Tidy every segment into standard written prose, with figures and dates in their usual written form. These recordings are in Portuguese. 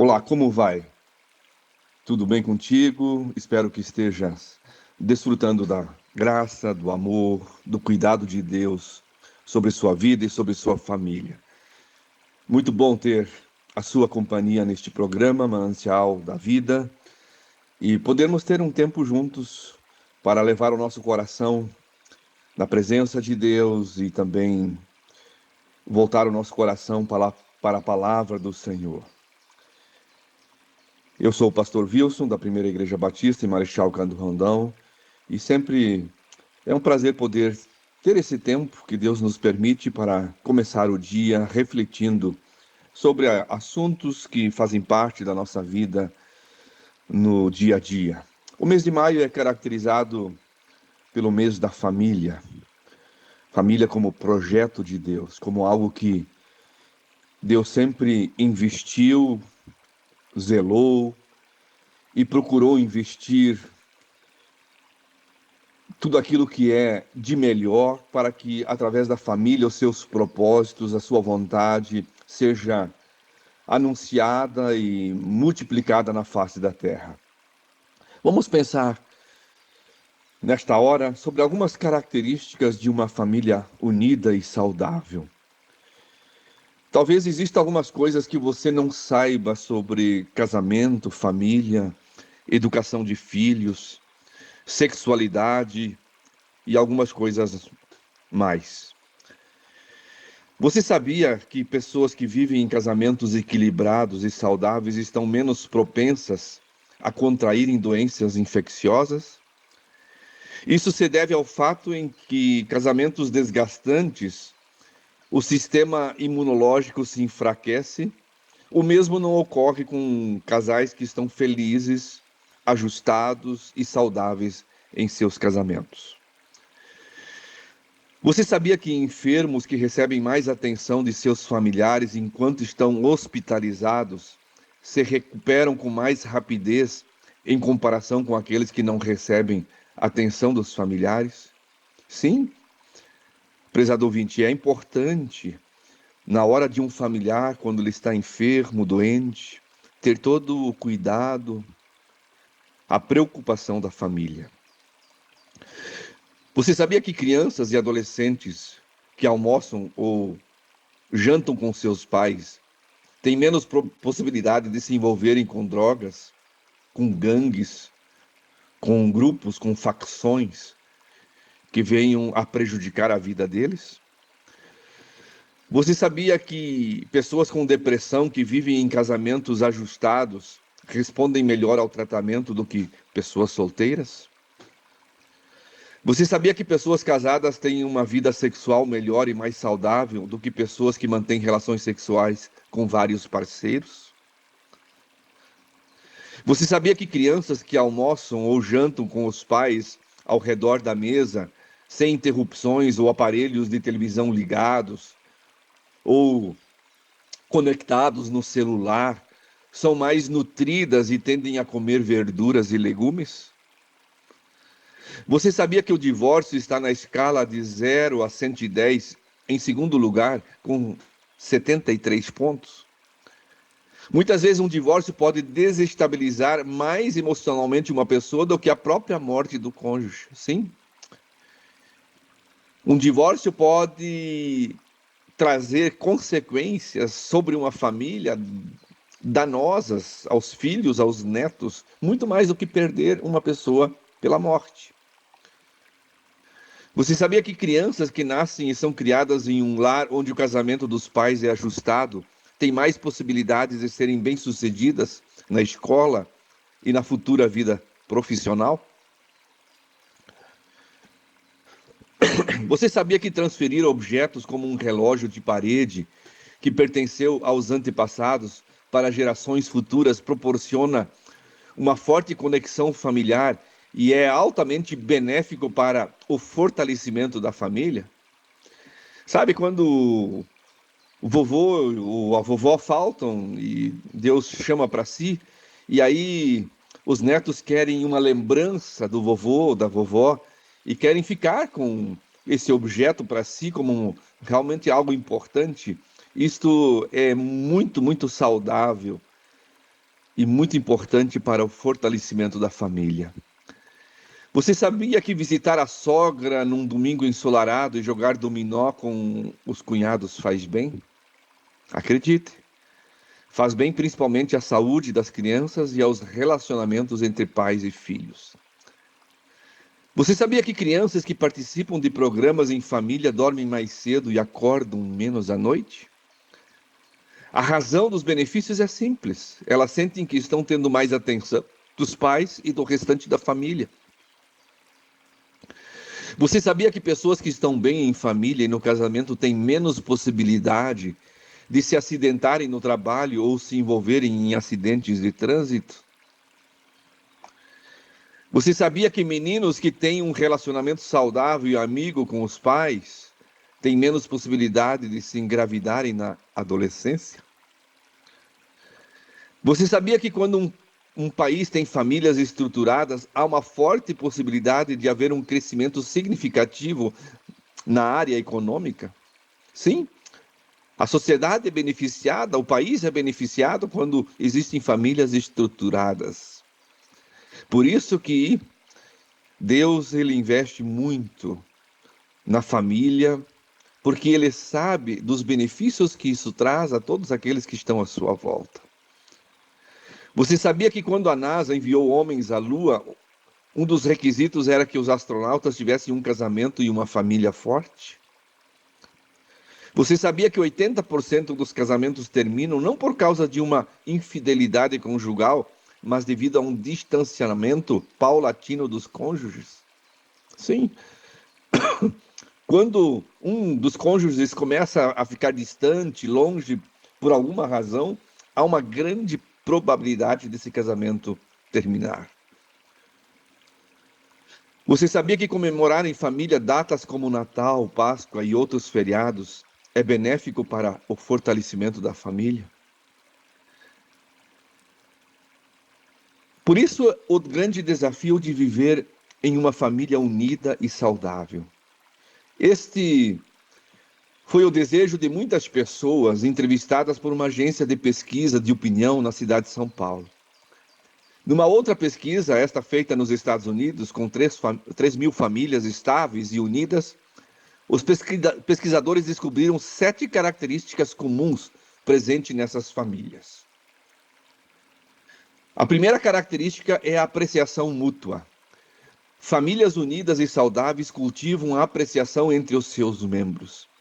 Olá, como vai? Tudo bem contigo? Espero que estejas desfrutando da graça, do amor, do cuidado de Deus sobre sua vida e sobre sua família. Muito bom ter a sua companhia neste programa Manancial da Vida e podermos ter um tempo juntos para levar o nosso coração na presença de Deus e também voltar o nosso coração para a palavra do Senhor. Eu sou o pastor Wilson, da Primeira Igreja Batista em Marechal Cândido Rondão, e sempre é um prazer poder ter esse tempo que Deus nos permite para começar o dia refletindo sobre assuntos que fazem parte da nossa vida no dia a dia. O mês de maio é caracterizado pelo mês da família. Família como projeto de Deus, como algo que Deus sempre investiu, zelou e procurou investir tudo aquilo que é de melhor para que, através da família, os seus propósitos, a sua vontade seja anunciada e multiplicada na face da terra. Vamos pensar nesta hora sobre algumas características de uma família unida e saudável. Talvez existam algumas coisas que você não saiba sobre casamento, família, educação de filhos, sexualidade e algumas coisas mais. Você sabia que pessoas que vivem em casamentos equilibrados e saudáveis estão menos propensas a contraírem doenças infecciosas? Isso se deve ao fato em que casamentos desgastantes, o sistema imunológico se enfraquece. O mesmo não ocorre com casais que estão felizes, ajustados e saudáveis em seus casamentos. Você sabia que enfermos que recebem mais atenção de seus familiares enquanto estão hospitalizados se recuperam com mais rapidez em comparação com aqueles que não recebem atenção dos familiares? Sim, prezado ouvinte, é importante, na hora de um familiar, quando ele está enfermo, doente, ter todo o cuidado, a preocupação da família. Você sabia que crianças e adolescentes que almoçam ou jantam com seus pais têm menos possibilidade de se envolverem com drogas, com gangues, com grupos, com facções que venham a prejudicar a vida deles? Você sabia que pessoas com depressão que vivem em casamentos ajustados respondem melhor ao tratamento do que pessoas solteiras? Você sabia que pessoas casadas têm uma vida sexual melhor e mais saudável do que pessoas que mantêm relações sexuais com vários parceiros? Você sabia que crianças que almoçam ou jantam com os pais ao redor da mesa, sem interrupções ou aparelhos de televisão ligados, ou conectados no celular, são mais nutridas e tendem a comer verduras e legumes? Você sabia que o divórcio está na escala de 0 a 110, em segundo lugar, com 73 pontos? Muitas vezes um divórcio pode desestabilizar mais emocionalmente uma pessoa do que a própria morte do cônjuge. Sim. Um divórcio pode trazer consequências sobre uma família danosas aos filhos, aos netos, muito mais do que perder uma pessoa pela morte. Você sabia que crianças que nascem e são criadas em um lar onde o casamento dos pais é ajustado têm mais possibilidades de serem bem-sucedidas na escola e na futura vida profissional? Você sabia que transferir objetos como um relógio de parede que pertenceu aos antepassados para gerações futuras proporciona uma forte conexão familiar e é altamente benéfico para o fortalecimento da família? Sabe quando o vovô ou a vovó faltam e Deus chama para si, e aí os netos querem uma lembrança do vovô ou da vovó e querem ficar com esse objeto para si como realmente algo importante. Isto é muito, muito saudável e muito importante para o fortalecimento da família. Você sabia que visitar a sogra num domingo ensolarado e jogar dominó com os cunhados faz bem? Acredite, faz bem principalmente à saúde das crianças e aos relacionamentos entre pais e filhos. Você sabia que crianças que participam de programas em família dormem mais cedo e acordam menos à noite? A razão dos benefícios é simples. Elas sentem que estão tendo mais atenção dos pais e do restante da família. Você sabia que pessoas que estão bem em família e no casamento têm menos possibilidade de se acidentarem no trabalho ou se envolverem em acidentes de trânsito? Você sabia que meninos que têm um relacionamento saudável e amigo com os pais têm menos possibilidade de se engravidarem na adolescência? Você sabia que quando um país tem famílias estruturadas, há uma forte possibilidade de haver um crescimento significativo na área econômica? Sim, a sociedade é beneficiada, o país é beneficiado quando existem famílias estruturadas. Por isso que Deus ele investe muito na família, porque ele sabe dos benefícios que isso traz a todos aqueles que estão à sua volta. Você sabia que quando a NASA enviou homens à Lua, um dos requisitos era que os astronautas tivessem um casamento e uma família forte? Você sabia que 80% dos casamentos terminam não por causa de uma infidelidade conjugal, mas devido a um distanciamento paulatino dos cônjuges? Sim. Quando um dos cônjuges começa a ficar distante, longe, por alguma razão, há uma grande probabilidade desse casamento terminar. Você sabia que comemorar em família datas como Natal, Páscoa e outros feriados é benéfico para o fortalecimento da família? Por isso, o grande desafio de viver em uma família unida e saudável. Este foi o desejo de muitas pessoas entrevistadas por uma agência de pesquisa de opinião na cidade de São Paulo. Numa outra pesquisa, esta feita nos Estados Unidos, com 3 mil famílias estáveis e unidas, os pesquisadores descobriram 7 características comuns presentes nessas famílias. A primeira característica é a apreciação mútua. Famílias unidas e saudáveis cultivam a apreciação entre os seus membros.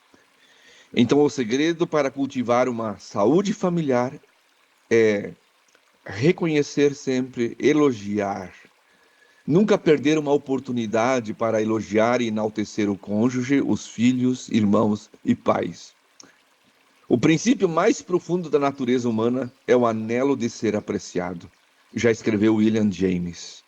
Então, o segredo para cultivar uma saúde familiar é reconhecer sempre, elogiar. Nunca perder uma oportunidade para elogiar e enaltecer o cônjuge, os filhos, irmãos e pais. O princípio mais profundo da natureza humana é o anelo de ser apreciado. Já escreveu William James.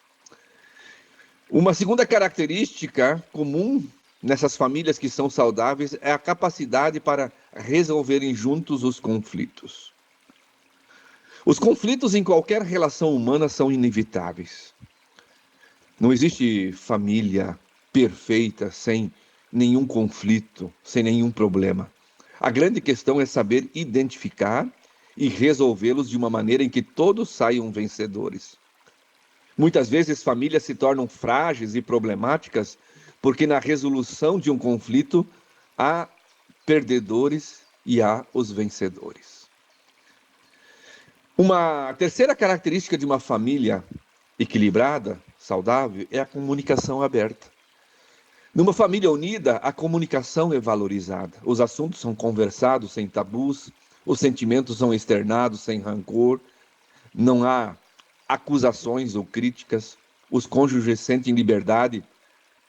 Uma segunda característica comum nessas famílias que são saudáveis é a capacidade para resolverem juntos os conflitos. Os conflitos em qualquer relação humana são inevitáveis. Não existe família perfeita sem nenhum conflito, sem nenhum problema. A grande questão é saber identificar e resolvê-los de uma maneira em que todos saiam vencedores. Muitas vezes famílias se tornam frágeis e problemáticas porque na resolução de um conflito há perdedores e há os vencedores. Uma terceira característica de uma família equilibrada, saudável, é a comunicação aberta. Numa família unida, a comunicação é valorizada. Os assuntos são conversados sem tabus, os sentimentos são externados sem rancor, não há acusações ou críticas, os cônjuges sentem liberdade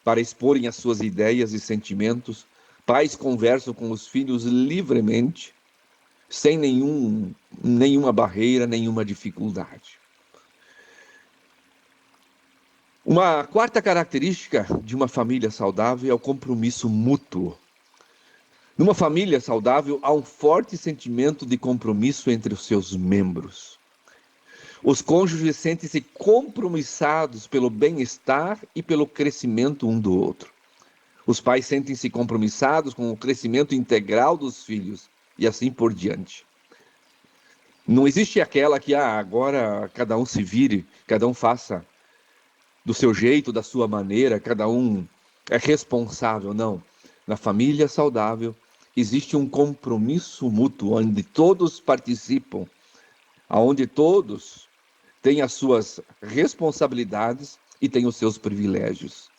para exporem as suas ideias e sentimentos, pais conversam com os filhos livremente, sem nenhuma barreira, nenhuma dificuldade. Uma quarta característica de uma família saudável é o compromisso mútuo. Numa família saudável, há um forte sentimento de compromisso entre os seus membros. Os cônjuges sentem-se compromissados pelo bem-estar e pelo crescimento um do outro. Os pais sentem-se compromissados com o crescimento integral dos filhos e assim por diante. Não existe aquela que agora cada um se vire, cada um faça do seu jeito, da sua maneira, cada um é responsável, não. Na família saudável existe um compromisso mútuo onde todos participam, onde todos têm as suas responsabilidades e têm os seus privilégios.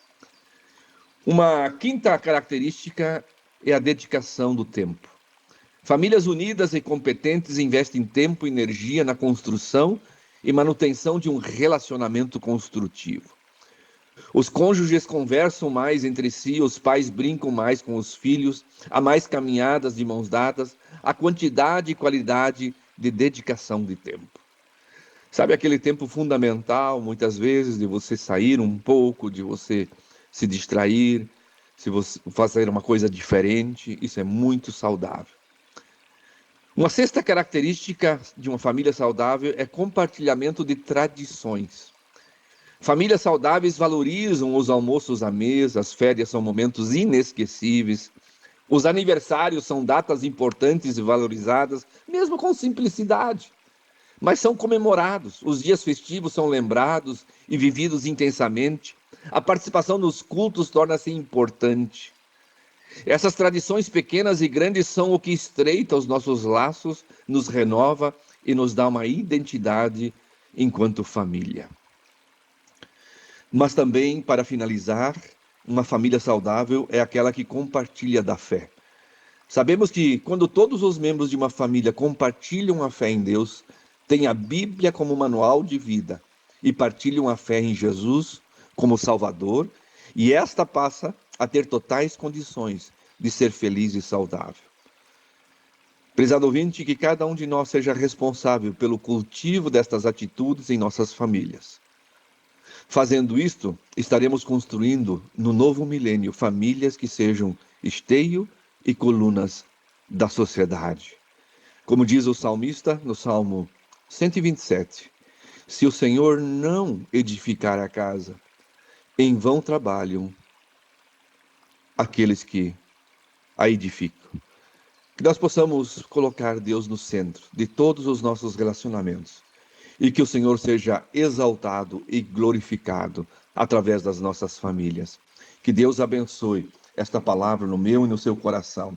Uma quinta característica é a dedicação do tempo. Famílias unidas e competentes investem tempo e energia na construção e manutenção de um relacionamento construtivo. Os cônjuges conversam mais entre si, os pais brincam mais com os filhos, há mais caminhadas de mãos dadas, a quantidade e qualidade de dedicação de tempo. Sabe aquele tempo fundamental, muitas vezes, de você sair um pouco, de você se distrair, se você fazer uma coisa diferente, isso é muito saudável. Uma sexta característica de uma família saudável é compartilhamento de tradições. Famílias saudáveis valorizam os almoços à mesa, as férias são momentos inesquecíveis, os aniversários são datas importantes e valorizadas, mesmo com simplicidade, mas são comemorados, os dias festivos são lembrados e vividos intensamente, a participação nos cultos torna-se importante. Essas tradições pequenas e grandes são o que estreita os nossos laços, nos renova e nos dá uma identidade enquanto família. Mas também, para finalizar, uma família saudável é aquela que compartilha da fé. Sabemos que quando todos os membros de uma família compartilham a fé em Deus, têm a Bíblia como manual de vida e partilham a fé em Jesus como Salvador, e esta passa a ter totais condições de ser feliz e saudável. Prezado ouvinte, que cada um de nós seja responsável pelo cultivo destas atitudes em nossas famílias. Fazendo isto, estaremos construindo no novo milênio famílias que sejam esteio e colunas da sociedade. Como diz o salmista no Salmo 127, se o Senhor não edificar a casa, em vão trabalham aqueles que a edificam. Que nós possamos colocar Deus no centro de todos os nossos relacionamentos e que o Senhor seja exaltado e glorificado através das nossas famílias. Que Deus abençoe esta palavra no meu e no seu coração.